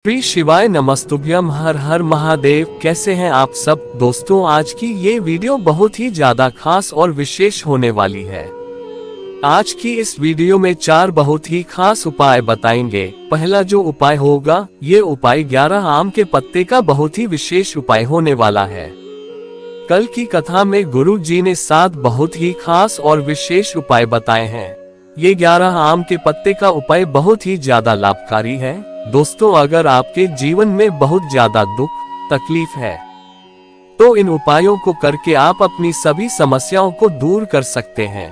श्री शिवाय नमस्तुभ्यम। हर हर महादेव। कैसे हैं आप सब दोस्तों। आज की ये वीडियो बहुत ही ज्यादा खास और विशेष होने वाली है। आज की इस वीडियो में 4 बहुत ही खास उपाय बताएंगे। पहला जो उपाय होगा, ये उपाय 11 आम के पत्ते का बहुत ही विशेष उपाय होने वाला है। कल की कथा में गुरु जी ने 7 बहुत ही खास और विशेष उपाय बताए हैं। ये 11 आम के पत्ते का उपाय बहुत ही ज्यादा लाभकारी है। दोस्तों, अगर आपके जीवन में बहुत ज्यादा दुख तकलीफ है तो इन उपायों को करके आप अपनी सभी समस्याओं को दूर कर सकते हैं।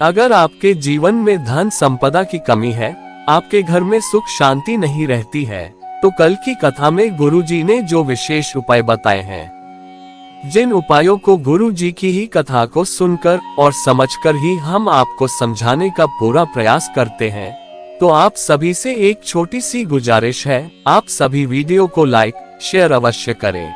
अगर आपके जीवन में धन संपदा की कमी है, आपके घर में सुख शांति नहीं रहती है, तो कल की कथा में गुरु जी ने जो विशेष उपाय बताए हैं, जिन उपायों को गुरु जी की ही कथा को सुनकर और समझकर ही हम आपको समझाने का पूरा प्रयास करते हैं, तो आप सभी से एक छोटी सी गुजारिश है, आप सभी वीडियो को लाइक शेयर अवश्य करें।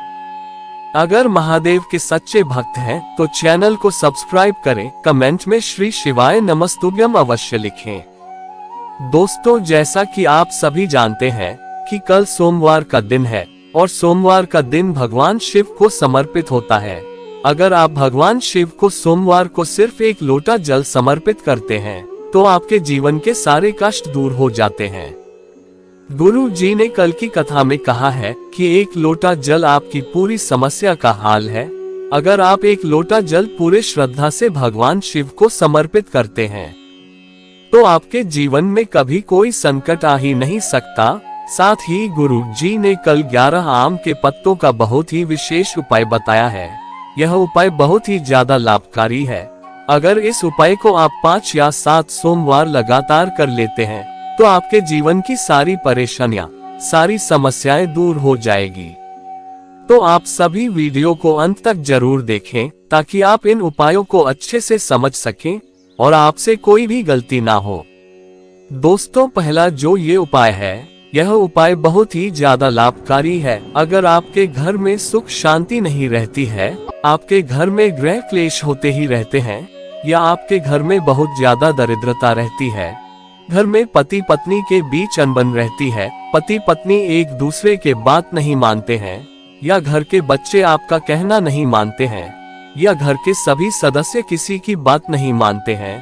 अगर महादेव के सच्चे भक्त हैं तो चैनल को सब्सक्राइब करें, कमेंट में श्री शिवाय नमस्तुभ्यम अवश्य लिखें। दोस्तों, जैसा कि आप सभी जानते हैं कि कल सोमवार का दिन है और सोमवार का दिन भगवान शिव को समर्पित होता है। अगर आप भगवान शिव को सोमवार को सिर्फ एक लोटा जल समर्पित करते हैं तो आपके जीवन के सारे कष्ट दूर हो जाते हैं। गुरु जी ने कल की कथा में कहा है कि एक लोटा जल आपकी पूरी समस्या का हाल है। अगर आप एक लोटा जल पूरे श्रद्धा से भगवान शिव को समर्पित करते हैं तो आपके जीवन में कभी कोई संकट आ ही नहीं सकता। साथ ही गुरु जी ने कल 11 आम के पत्तों का बहुत ही विशेष उपाय बताया है। यह उपाय बहुत ही ज्यादा लाभकारी है। अगर इस उपाय को आप 5 या 7 सोमवार लगातार कर लेते हैं तो आपके जीवन की सारी परेशानियां, सारी समस्याएं दूर हो जाएगी। तो आप सभी वीडियो को अंत तक जरूर देखें ताकि आप इन उपायों को अच्छे से समझ सकें और आपसे कोई भी गलती ना हो। दोस्तों, पहला जो ये उपाय है, यह उपाय बहुत ही ज्यादा लाभकारी है। अगर आपके घर में सुख शांति नहीं रहती है, आपके घर में ग्रह क्लेश होते ही रहते हैं, या आपके घर में बहुत ज्यादा दरिद्रता रहती है, घर में पति पत्नी के बीच अनबन रहती है, पति पत्नी एक दूसरे के बात नहीं मानते हैं, या घर के बच्चे आपका कहना नहीं मानते हैं, या घर के सभी सदस्य किसी की बात नहीं मानते हैं,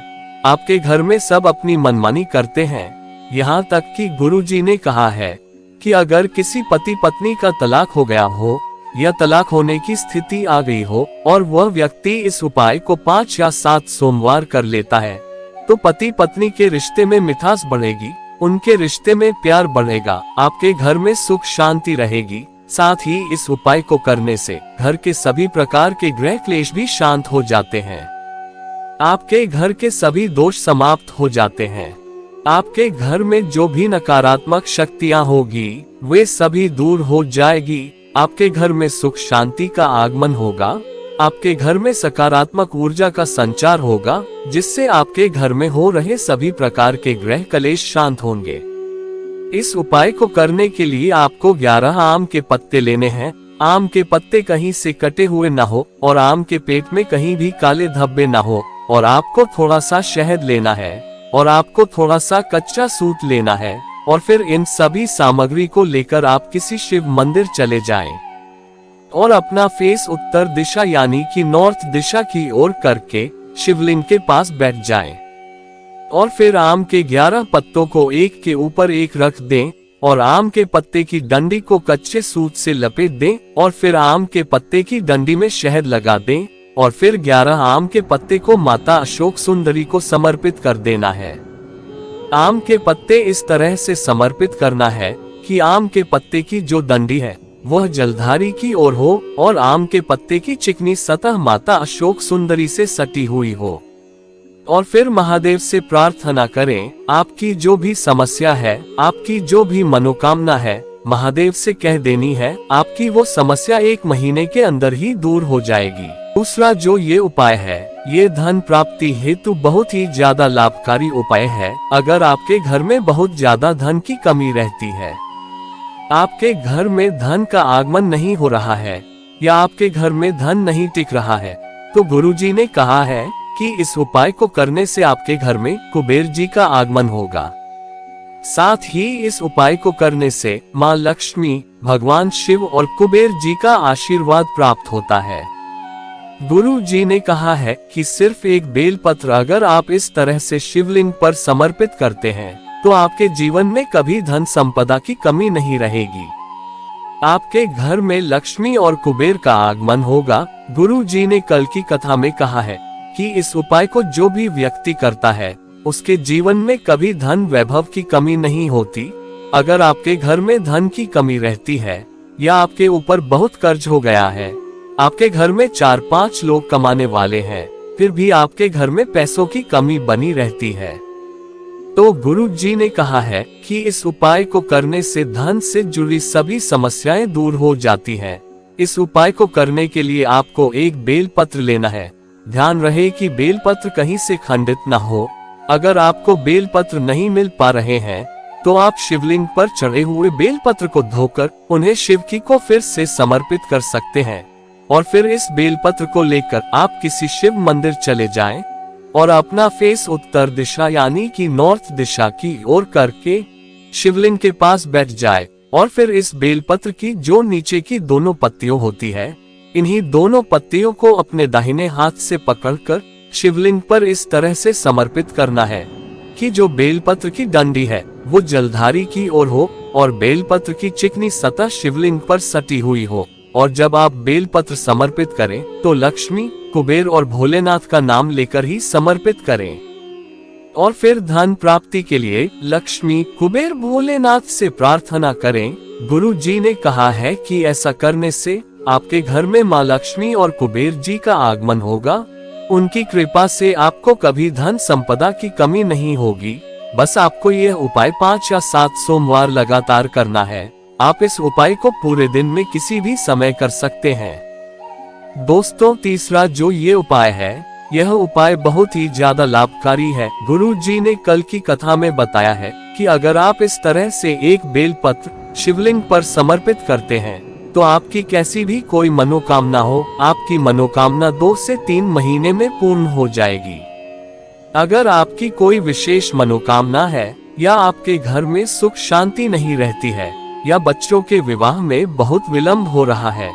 आपके घर में सब अपनी मनमानी करते हैं। यहाँ तक कि गुरु जी ने कहा है कि अगर किसी पति पत्नी का तलाक हो गया हो या तलाक होने की स्थिति आ गई हो और वह व्यक्ति इस उपाय को 5 या 7 सोमवार कर लेता है तो पति पत्नी के रिश्ते में मिठास बढ़ेगी, उनके रिश्ते में प्यार बढ़ेगा, आपके घर में सुख शांति रहेगी। साथ ही इस उपाय को करने से घर के सभी प्रकार के ग्रह क्लेश भी शांत हो जाते हैं, आपके घर के सभी दोष समाप्त हो जाते हैं, आपके घर में जो भी नकारात्मक शक्तियां होगी वे सभी दूर हो जाएगी, आपके घर में सुख शांति का आगमन होगा, आपके घर में सकारात्मक ऊर्जा का संचार होगा, जिससे आपके घर में हो रहे सभी प्रकार के ग्रह कलेश शांत होंगे। इस उपाय को करने के लिए आपको 11 आम के पत्ते लेने हैं। आम के पत्ते कहीं से कटे हुए न हो और आम के पेट में कहीं भी काले धब्बे न हो, और आपको थोड़ा सा शहद लेना है और आपको थोड़ा सा कच्चा सूत लेना है, और फिर इन सभी सामग्री को लेकर आप किसी शिव मंदिर चले जाएं और अपना फेस उत्तर दिशा यानी कि नॉर्थ दिशा की ओर करके शिवलिंग के पास बैठ जाएं, और फिर आम के 11 पत्तों को एक के ऊपर एक रख दें और आम के पत्ते की डंडी को कच्चे सूत से लपेट दें, और फिर आम के पत्ते की डंडी में शहद लगा दें, और फिर 11 आम के पत्ते को माता अशोक सुंदरी को समर्पित कर देना है। आम के पत्ते इस तरह से समर्पित करना है कि आम के पत्ते की जो डंडी है वह जलधारी की ओर हो और आम के पत्ते की चिकनी सतह माता अशोक सुंदरी से सटी हुई हो। और फिर महादेव से प्रार्थना करें, आपकी जो भी समस्या है, आपकी जो भी मनोकामना है, महादेव से कह देनी है, आपकी वो समस्या 1 महीने के अंदर ही दूर हो जाएगी। दूसरा जो ये उपाय है, ये धन प्राप्ति हेतु बहुत ही ज्यादा लाभकारी उपाय है। अगर आपके घर में बहुत ज्यादा धन की कमी रहती है, आपके घर में धन का आगमन नहीं हो रहा है, या आपके घर में धन नहीं टिक रहा है, तो गुरुजी ने कहा है कि इस उपाय को करने से आपके घर में कुबेर जी का आगमन होगा। साथ ही इस उपाय को करने से माँ लक्ष्मी, भगवान शिव और कुबेर जी का आशीर्वाद प्राप्त होता है। गुरु जी ने कहा है कि सिर्फ एक बेलपत्र अगर आप इस तरह से शिवलिंग पर समर्पित करते हैं तो आपके जीवन में कभी धन संपदा की कमी नहीं रहेगी। आपके घर में लक्ष्मी और कुबेर का आगमन होगा। गुरु जी ने कल की कथा में कहा है कि इस उपाय को जो भी व्यक्ति करता है उसके जीवन में कभी धन वैभव की कमी नहीं होती। अगर आपके घर में धन की कमी रहती है या आपके ऊपर बहुत कर्ज हो गया है, आपके घर में 4-5 लोग कमाने वाले हैं, फिर भी आपके घर में पैसों की कमी बनी रहती है, तो गुरु जी ने कहा है कि इस उपाय को करने से धन से जुड़ी सभी समस्याएं दूर हो जाती हैं। इस उपाय को करने के लिए आपको एक बेलपत्र लेना है। ध्यान रहे कि बेलपत्र कहीं से खंडित न हो। अगर आपको बेलपत्र नहीं मिल पा रहे हैं तो आप शिवलिंग पर चढ़े हुए बेलपत्र को धोकर उन्हें शिव जी को फिर से समर्पित कर सकते हैं और फिर इस बेलपत्र को लेकर आप किसी शिव मंदिर चले जाएं और अपना फेस उत्तर दिशा यानी कि नॉर्थ दिशा की ओर करके शिवलिंग के पास बैठ जाए और फिर इस बेलपत्र की जो नीचे की दोनों पत्तियों होती है, इन्हीं दोनों पत्तियों को अपने दाहिने हाथ से पकड़कर शिवलिंग पर इस तरह से समर्पित करना है कि जो बेलपत्र की डंडी है वो जलधारी की ओर हो और बेलपत्र की चिकनी सतह शिवलिंग पर सटी हुई हो। और जब आप बेलपत्र समर्पित करें तो लक्ष्मी, कुबेर और भोलेनाथ का नाम लेकर ही समर्पित करें और फिर धन प्राप्ति के लिए लक्ष्मी, कुबेर, भोलेनाथ से प्रार्थना करें। गुरु जी ने कहा है कि ऐसा करने से आपके घर में माँ लक्ष्मी और कुबेर जी का आगमन होगा। उनकी कृपा से आपको कभी धन संपदा की कमी नहीं होगी। बस आपको यह उपाय 5 या 7 सोमवार लगातार करना है। आप इस उपाय को पूरे दिन में किसी भी समय कर सकते हैं। दोस्तों, तीसरा जो ये उपाय है, यह उपाय बहुत ही ज्यादा लाभकारी है। गुरु जी ने कल की कथा में बताया है कि अगर आप इस तरह से एक बेलपत्र शिवलिंग पर समर्पित करते हैं तो आपकी कैसी भी कोई मनोकामना हो, आपकी मनोकामना 2 से 3 महीने में पूर्ण हो जाएगी। अगर आपकी कोई विशेष मनोकामना है या आपके घर में सुख शांति नहीं रहती है या बच्चों के विवाह में बहुत विलंब हो रहा है,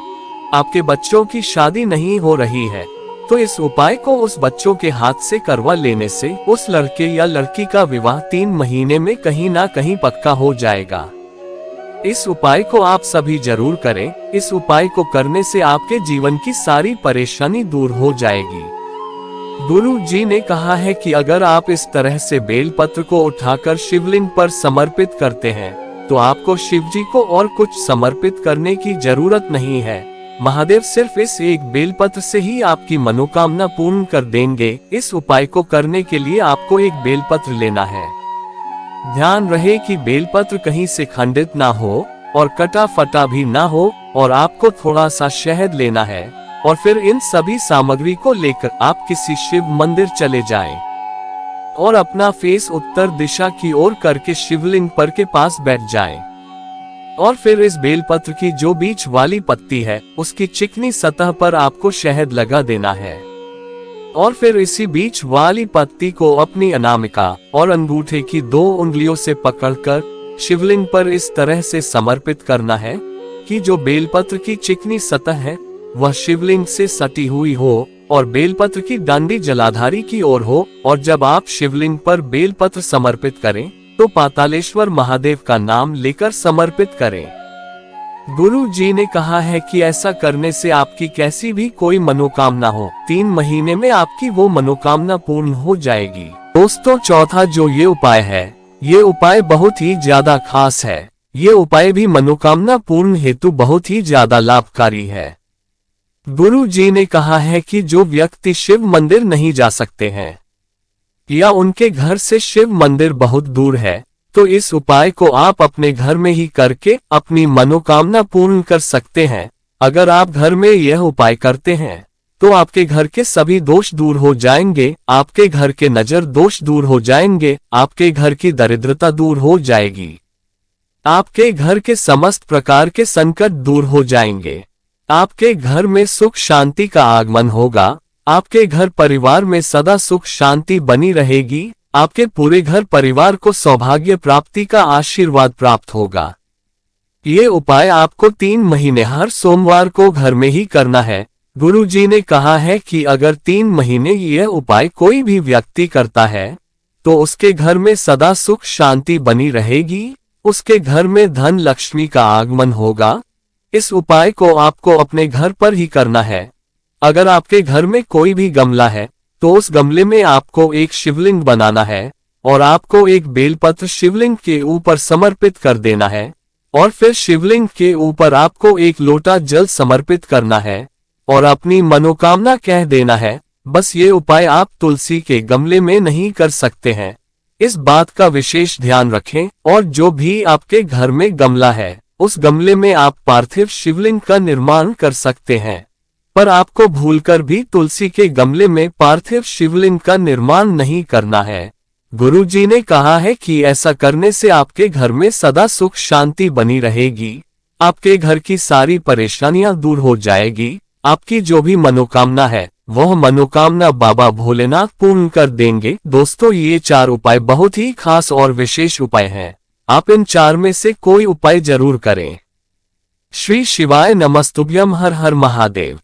आपके बच्चों की शादी नहीं हो रही है, तो इस उपाय को उस बच्चों के हाथ से करवा लेने से उस लड़के या लड़की का विवाह 3 महीने में कहीं ना कहीं पक्का हो जाएगा। इस उपाय को आप सभी जरूर करें। इस उपाय को करने से आपके जीवन की सारी परेशानी दूर हो जाएगी। गुरु जी ने कहा है कि अगर आप इस तरह से बेलपत्र को उठाकर शिवलिंग पर समर्पित करते हैं तो आपको शिव जी को और कुछ समर्पित करने की जरूरत नहीं है। महादेव सिर्फ इस एक बेलपत्र से ही आपकी मनोकामना पूर्ण कर देंगे। इस उपाय को करने के लिए आपको एक बेलपत्र लेना है। ध्यान रहे कि बेलपत्र कहीं से खंडित ना हो और कटा फटा भी ना हो और आपको थोड़ा सा शहद लेना है और फिर इन सभी सामग्री को लेकर आप किसी शिव मंदिर चले जाएं और अपना फेस उत्तर दिशा की ओर करके शिवलिंग पर के पास बैठ जाएं और फिर इस बेलपत्र की जो बीच वाली पत्ती है उसकी चिकनी सतह पर आपको शहद लगा देना है और फिर इसी बीच वाली पत्ती को अपनी अनामिका और अंगूठे की 2 उंगलियों से पकड़कर शिवलिंग पर इस तरह से समर्पित करना है कि जो बेलपत्र की चिकनी सतह है वह शिवलिंग से सटी हुई हो और बेलपत्र की डंडी जलाधारी की ओर हो। और जब आप शिवलिंग पर बेलपत्र समर्पित करें तो पातालेश्वर महादेव का नाम लेकर समर्पित करें। गुरु जी ने कहा है कि ऐसा करने से आपकी कैसी भी कोई मनोकामना हो, 3 महीने में आपकी वो मनोकामना पूर्ण हो जाएगी। दोस्तों, चौथा जो ये उपाय है, ये उपाय बहुत ही ज्यादा खास है। ये उपाय भी मनोकामना पूर्ण हेतु बहुत ही ज्यादा लाभकारी है। गुरु जी ने कहा है कि जो व्यक्ति शिव मंदिर नहीं जा सकते हैं या उनके घर से शिव मंदिर बहुत दूर है, तो इस उपाय को आप अपने घर में ही करके अपनी मनोकामना पूर्ण कर सकते हैं। अगर आप घर में यह उपाय करते हैं तो आपके घर के सभी दोष दूर हो जाएंगे, आपके घर के नजर दोष दूर हो जाएंगे, आपके घर की दरिद्रता दूर हो जाएगी, आपके घर के समस्त प्रकार के संकट दूर हो जाएंगे, आपके घर में सुख शांति का आगमन होगा, आपके घर परिवार में सदा सुख शांति बनी रहेगी। आपके पूरे घर परिवार को सौभाग्य प्राप्ति का आशीर्वाद प्राप्त होगा। ये उपाय आपको 3 महीने हर सोमवार को घर में ही करना है। गुरुजी ने कहा है कि अगर 3 महीने यह उपाय कोई भी व्यक्ति करता है तो उसके घर में सदा सुख शांति बनी रहेगी, उसके घर में धन लक्ष्मी का आगमन होगा। इस उपाय को आपको अपने घर पर ही करना है। अगर आपके घर में कोई भी गमला है तो उस गमले में आपको एक शिवलिंग बनाना है और आपको एक बेलपत्र शिवलिंग के ऊपर समर्पित कर देना है और फिर शिवलिंग के ऊपर आपको एक लोटा जल समर्पित करना है और अपनी मनोकामना कह देना है। बस ये उपाय आप तुलसी के गमले में नहीं कर सकते हैं, इस बात का विशेष ध्यान रखें। और जो भी आपके घर में गमला है उस गमले में आप पार्थिव शिवलिंग का निर्माण कर सकते हैं, पर आपको भूलकर भी तुलसी के गमले में पार्थिव शिवलिंग का निर्माण नहीं करना है। गुरुजी ने कहा है कि ऐसा करने से आपके घर में सदा सुख शांति बनी रहेगी, आपके घर की सारी परेशानियां दूर हो जाएगी, आपकी जो भी मनोकामना है वह मनोकामना बाबा भोलेनाथ पूर्ण कर देंगे। दोस्तों, ये 4 उपाय बहुत ही खास और विशेष उपाय हैं। आप इन 4 में से कोई उपाय जरूर करें। श्री शिवाय नमस्तुभ्यम। हर हर महादेव।